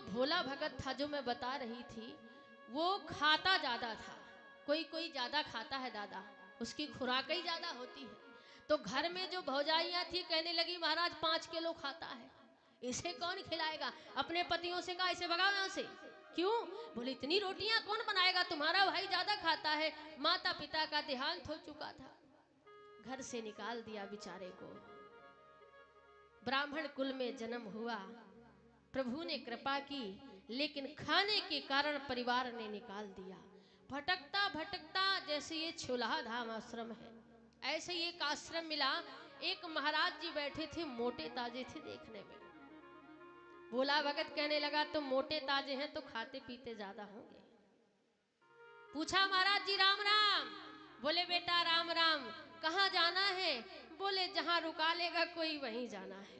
भोला भगत था जो मैं बता रही थी, वो खाता ज़्यादा था। कोई कोई ज़्यादा खाता है दादा, उसकी खुराक ही ज़्यादा होती है। तो घर में जो भौजाइयाँ थी कहने लगी महाराज 5 किलो खाता है, इसे कौन खिलाएगा। अपने पतियों से कहा इसे भगाओ यहाँ से। क्यों? बोले इतनी रोटियां कौन बनाएगा, तुम्हारा भाई ज्यादा खाता है। माता पिता का देहांत हो चुका था, घर से निकाल दिया बेचारे को। ब्राह्मण कुल में जन्म हुआ, प्रभु ने कृपा की, लेकिन खाने के कारण परिवार ने निकाल दिया। भटकता भटकता, जैसे ये छुलाहा धाम आश्रम है, ऐसे ही एक आश्रम मिला। एक महाराज जी बैठे थे, मोटे ताजे थे देखने में। भोला भगत कहने लगा तुम मोटे ताजे हैं तो खाते पीते ज्यादा होंगे। पूछा महाराज जी राम राम। बोले बेटा राम राम। कहाँ जाना है? बोले जहाँ रुका लेगा कोई वहीं जाना है।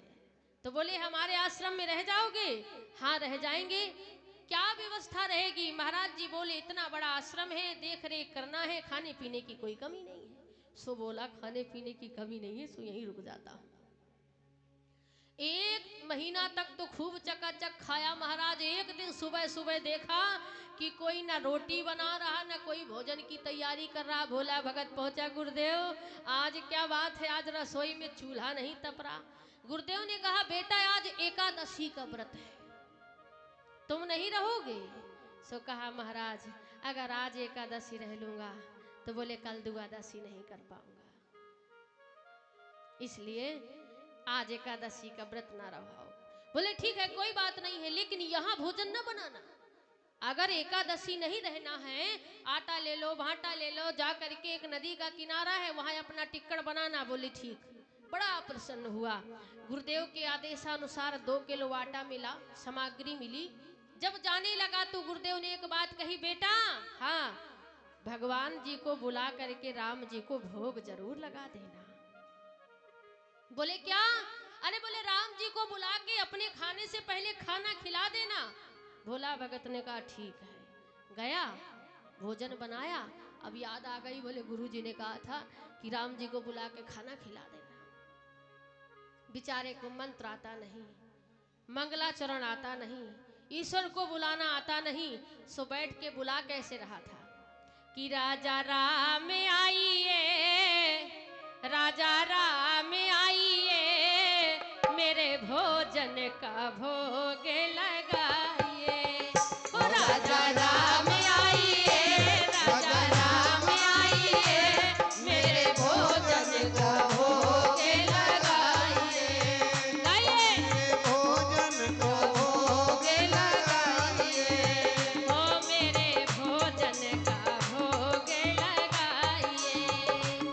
तो बोले हमारे आश्रम में रह जाओगे? हाँ रह जाएंगे। क्या व्यवस्था रहेगी? महाराज जी बोले इतना बड़ा आश्रम है, देख रेख करना है, खाने पीने की कोई कमी नहीं है। सो बोला खाने पीने की कमी नहीं है, सो यहीं रुक जाता हूँ। 1 महीना तक तो खूब चकाचक खाया महाराज। एक दिन सुबह सुबह देखा कि कोई ना रोटी बना रहा, ना कोई भोजन की तैयारी कर रहा। भोला भगत पहुंचा, गुरुदेव आज क्या बात है, आज रसोई में चूल्हा नहीं तप रहा। गुरुदेव ने कहा बेटा आज एकादशी का व्रत है, तुम नहीं रहोगे? सो कहा महाराज अगर आज एकादशी रह लूंगा तो बोले कल द्वादशी नहीं कर पाऊंगा, इसलिए आज एकादशी का व्रत ना रहो। बोले ठीक है कोई बात नहीं है, लेकिन यहाँ भोजन न बनाना। अगर एकादशी नहीं रहना है, आटा ले लो, भाटा ले लो, जा करके एक नदी का किनारा है वहां अपना टिक्कड़ बनाना। बोले ठीक। बड़ा प्रसन्न हुआ। गुरुदेव के आदेशानुसार 2 किलो आटा मिला, सामग्री मिली। जब जाने लगा तो गुरुदेव ने एक बात कही, बेटा हाँ भगवान जी को बुला करके राम जी को भोग जरूर लगा देना। बोले क्या? अरे बोले राम जी को बुला के अपने खाने से पहले खाना खिला देना। भोला भगत ने कहा ठीक है। गया, भोजन बनाया। अब याद आ गई, बोले गुरु जी ने कहा था कि राम जी को बुला के खाना खिला देना। बेचारे को मंत्र आता नहीं, मंगलाचरण आता नहीं, ईश्वर को बुलाना आता नहीं। सो बैठ के बुला कैसे रहा था कि राजा राम आइए, राजा राम आइए, मेरे भोजन का भोग लगाइए। ओ राजा राम आइए, राजा राम आइए, मेरे भोजन का भोग लगाइए। गाइए भोजन का भोग लगाइए, ओ मेरे भोजन का भोग लगाइए,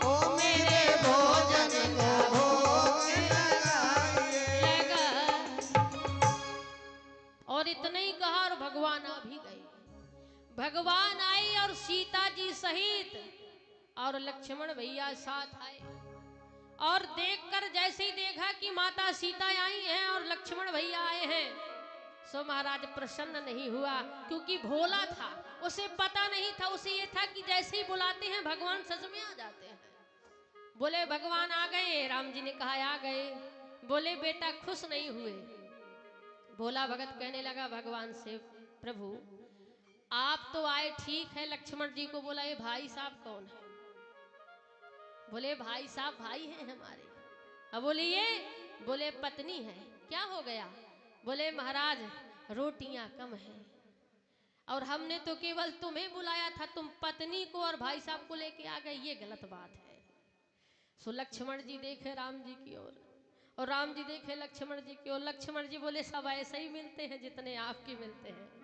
ओ मेरे भोजन का भोग लगाइए। और इतना ही कहा और भगवान आ भी गए। भगवान आए और सीता जी सहित और लक्ष्मण भैया साथ आए। और देखकर जैसे ही देखा कि माता सीता आई हैं और लक्ष्मण भैया आए हैं, सो महाराज प्रसन्न नहीं हुआ, क्योंकि भोला था, उसे पता नहीं था। उसे ये था कि जैसे ही बुलाते हैं भगवान सच में आ जाते हैं। बोले भगवान आ गए। राम जी ने कहा आ गए। बोले बेटा खुश नहीं हुए। भोला भगत कहने लगा भगवान से, प्रभु आप तो आए ठीक है। लक्ष्मण जी को बोला ये भाई साहब कौन है? बोले भाई साहब भाई हैं हमारे। अब बोले ये? बोले पत्नी है। क्या हो गया? बोले महाराज रोटियां कम हैं और हमने तो केवल तुम्हें बुलाया था, तुम पत्नी को और भाई साहब को लेके आ गए, ये गलत बात है। सो लक्ष्मण जी देखे राम जी की ओर और राम जी देखे लक्ष्मण जी की ओर। लक्ष्मण जी बोले सब ऐसे ही मिलते हैं जितने आपके मिलते हैं।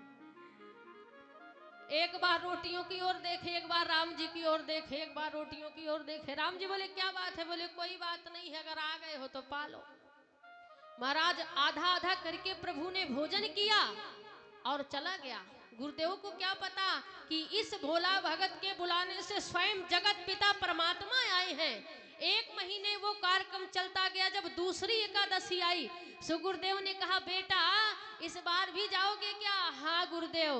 एक बार रोटियों की ओर देखे, एक बार राम जी की ओर देखे, एक बार रोटियों की ओर देखे। राम जी बोले क्या बात है? बोले कोई बात नहीं है, अगर आ गए हो तो पालो। महाराज आधा आधा करके प्रभु ने भोजन किया और चला गया। गुरुदेव को क्या पता कि इस भोला भगत के बुलाने से स्वयं जगत पिता परमात्मा आए हैं। 1 महीने वो कार्यक्रम चलता गया। जब दूसरी एकादशी आई, सो गुरुदेव ने कहा बेटा इस बार भी जाओगे क्या? हाँ गुरुदेव।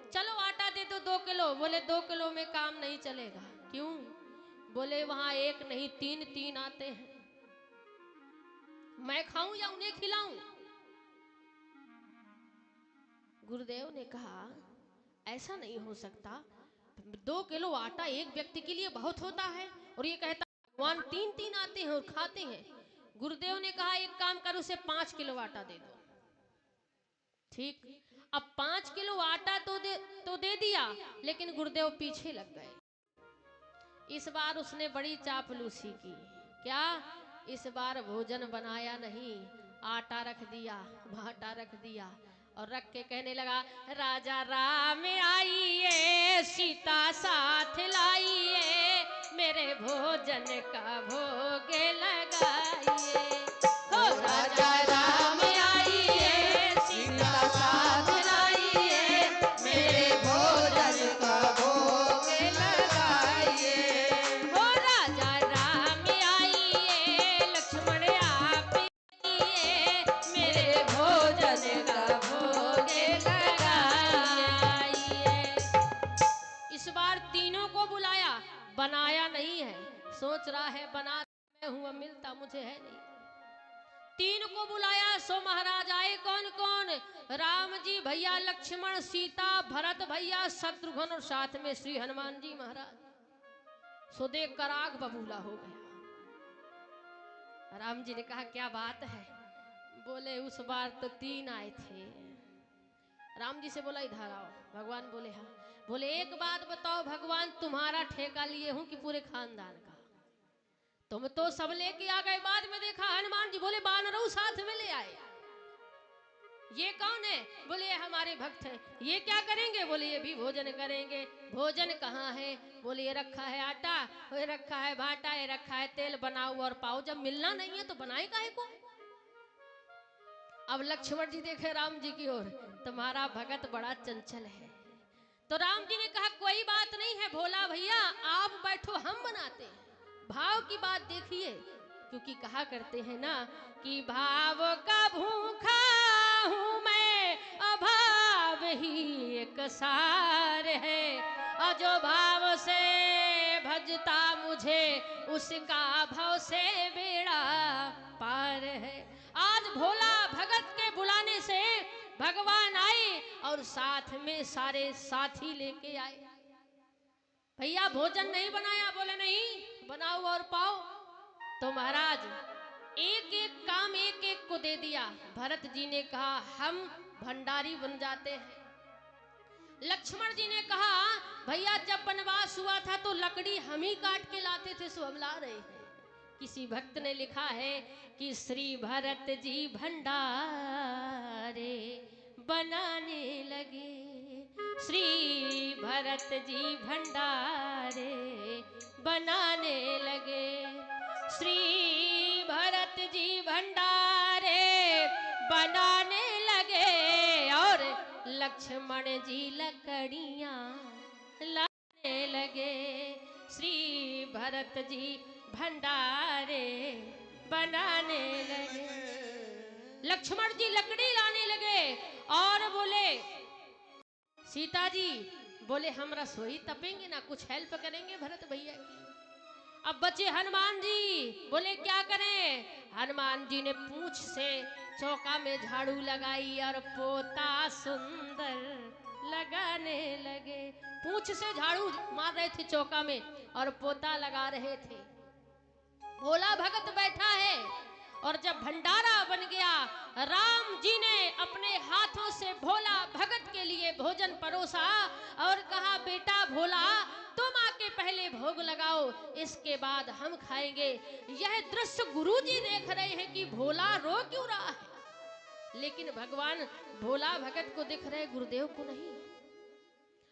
चलो आटा दे दो 2 किलो। बोले 2 किलो में काम नहीं चलेगा। क्यों? बोले वहां 1 नहीं 3 आते हैं, मैं खाऊं या उन्हें खिलाऊं? गुरुदेव ने कहा ऐसा नहीं हो सकता, 2 किलो आटा एक व्यक्ति के लिए बहुत होता है, और ये कहता भगवान 3-3 आते हैं और खाते हैं। गुरुदेव ने कहा एक काम कर, उसे 5 किलो आटा दे दो। ठीक, अब 5 किलो आटा तो दे दिया, लेकिन गुरुदेव पीछे लग गए। इस बार उसने बड़ी चापलूसी की। क्या? इस बार भोजन बनाया नहीं, आटा रख दिया, भाटा रख दिया, और रख के कहने लगा राजा राम आइए, सीता साथ लाइए, मेरे भोजन का भोग लगाइए। हो राजा राम आइए, सीता साथ लाइए, मेरे भोजन का भोग लगाइए। हो राजा राम आइए, लक्ष्मण आप आइए, मेरे भोजन का भोग लगाइए। इस बार तीनों को बुलाया, बनाया नहीं है, सोच रहा है बना मैं हूं, मिलता मुझे है नहीं। 3 को बुलाया, सो महाराज आए। कौन कौन? राम जी भैया, लक्ष्मण, सीता, भरत भैया, शत्रुघ्न, और साथ में श्री हनुमान जी महाराज। सो देख कर आग बबूला हो गया। राम जी ने कहा क्या बात है? बोले उस बार तो 3 आए थे। राम जी से बोला इधर आओ। भगवान बोले हाँ। बोले एक बात बताओ भगवान, तुम्हारा ठेका लिए हूं कि पूरे खानदान का? तुम तो सब लेके आ गए, बाद में देखा हनुमान जी। बोले बानरों साथ में ले आए। ये कौन है? बोले ये हमारे भक्त हैं। ये क्या करेंगे? बोले ये भी भोजन करेंगे। भोजन कहाँ है? बोले ये रखा है आटा, ये रखा है भाटा, ये रखा है तेल, बनाओ और पाओ। जब मिलना नहीं है तो बनाए काहे को? अब लक्ष्मण जी देखे राम जी की ओर, तुम्हारा भगत बड़ा चंचल है। तो राम जी ने कहा कोई बात नहीं है भोला भैया, आप बैठो, हम बनाते हैं। भाव की बात देखिए, क्योंकि कहा करते हैं ना कि भाव का भूखा हूं मैं, अभाव ही एक सार है, और जो भाव से भजता मुझे, उसका भाव से बेड़ा पार है। आज भोला भगत के बुलाने से भगवान आए और साथ में सारे साथी लेके आए। भैया भोजन नहीं बनाया? बोले नहीं, बनाओ और पाओ। तो महाराज एक एक काम एक एक को दे दिया। भरत जी ने कहा हम भंडारी बन जाते हैं। लक्ष्मण जी ने कहा भैया जब वनवास हुआ था तो लकड़ी हम ही काट के लाते थे, सो हम ला रहे हैं। किसी भक्त ने लिखा है कि श्री भरत जी भंडारे बनाने लगे, श्री भरत जी भंडारे बनाने लगे, श्री भरत जी भंडारे बनाने लगे, और लक्ष्मण जी लकड़ियां लाने लगे, श्री भरत जी भंडारे बनाने लगे। लक्ष्मण जी लकड़ी लाने लगे और बोले सीता जी, बोले हम रसोई तपेंगे ना, कुछ हेल्प करेंगे भरत भैया की। अब बचे हनुमान जी, बोले क्या करें? हनुमान जी ने पूंछ से चौका में झाड़ू लगाई और पोता सुंदर लगाने लगे। पूंछ से झाड़ू मार रहे थे चौका में और पोता लगा रहे थे। भोला भगत बैठा है, और जब भंडारा बन गया, राम जी ने अपने हाथों से भोला भगत के लिए भोजन परोसा और कहा बेटा भोला तुम आके पहले भोग लगाओ, इसके बाद हम खाएंगे। यह दृश्य गुरुजी देख रहे हैं कि भोला रो क्यों रहा है, लेकिन भगवान भोला भगत को दिख रहे, गुरुदेव को नहीं।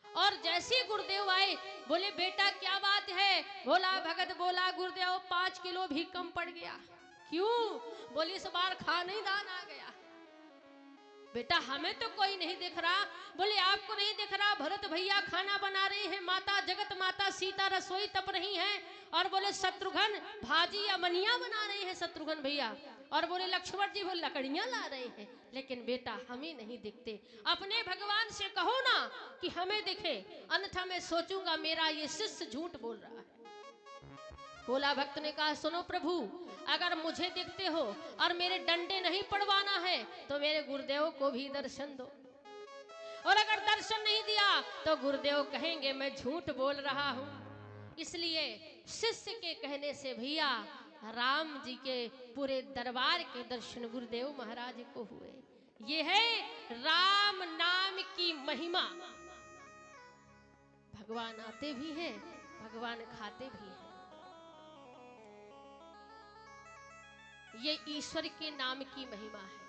और जैसे गुरुदेव आए, बोले बेटा क्या बात है? भोला भगत बोला गुरुदेव 5 किलो भी कम पड़ गया। क्यों? बोली इस बार खाने दान आ गया। बेटा हमें तो कोई नहीं दिख रहा। बोले आपको नहीं दिख रहा? भरत भैया खाना बना रहे हैं, माता जगत माता सीता रसोई तप रही हैं, और बोले शत्रुघ्न भाजी या मनिया बना रहे हैं शत्रुघ्न भैया, और बोले लक्ष्मण जी वो लकड़ियां ला रहे हैं, लेकिन बेटा हमें नहीं दिखते। अपने भगवान से कहो ना कि हमें दिखे, अन्यथा मैं सोचूंगा मेरा ये शिष्य झूठ बोल रहा है। भोला भक्त ने कहा सुनो प्रभु, अगर मुझे दिखते हो और मेरे डंडे नहीं पड़वाना है तो मेरे गुरुदेव को भी दर्शन दो। और अगर दर्शन नहीं दिया तो गुरुदेव कहेंगे मैं झूठ बोल रहा हूं। इसलिए शिष्य के कहने से भैया राम जी के पूरे दरबार के दर्शन गुरुदेव महाराज को हुए। ये है राम नाम की महिमा। भगवान आते भी हैं, भगवान खाते भी हैं। ये ईश्वर के नाम की महिमा है।